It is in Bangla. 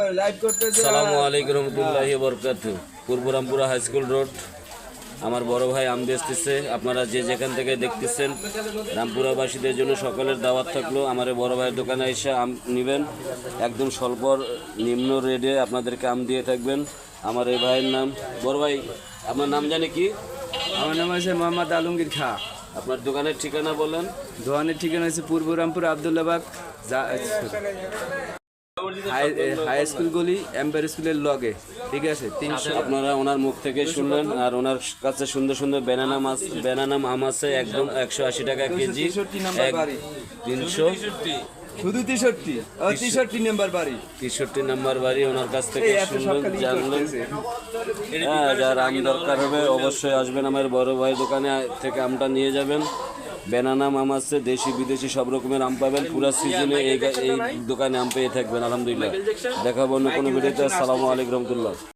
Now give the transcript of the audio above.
আসসালামু আলাইকুম রহমতুল্লাহি বরকাতুহু। পূর্ব রামপুরা হাই স্কুল রোড, আমার বড় ভাই আম বেচতেছে। আপনারা যে যেখান থেকে দেখতেছেন, রামপুরাবাসীদের জন্য সকলের দাওয়াত থাকলো। আমার এই বড় ভাইয়ের দোকানে এসে আম নেবেন, একদম স্বল্প নিম্ন রেটে আপনাদেরকে আম দিয়ে থাকবেন। আমার এই ভাইয়ের নাম, বড় ভাই আপনার নাম জানি কি? আমার নাম আছে মোহাম্মদ আলমগীর খা। আপনার দোকানের ঠিকানা বলেন। দোকানের ঠিকানা হচ্ছে পূর্ব রামপুর আবদুল্লাবাগ হাই স্কুল গলি, এম্পায়ার স্কুলের লগে। ঠিক আছে, 300। আপনারা ওনার মুখ থেকে শুনলেন। আর ওনার কাছে সুন্দর সুন্দর ব্যানানা আম আছে, একদম 180 টাকা কেজি। 300 শুধু 63 নাম্বার বাড়ি। 63 নাম্বার বাড়ি। ওনার কাছ থেকে শুনলেন, জানলেন। হ্যাঁ, যার আম দরকার হবে অবশ্যই আসবেন আমার বড় ভাই দোকানে থেকে আমটা নিয়ে যাবেন। ব্যানানা আম আছে, দেশি বিদেশি সব রকমের আম পাবেন। পুরা সিজনে এই দোকানে আম পেয়ে থাকবেন। আলহামদুলিল্লাহ, দেখাবো অন্য কোনো ভিডিওতে। আসসালামু আলাইকুম রহমতুল্লাহ।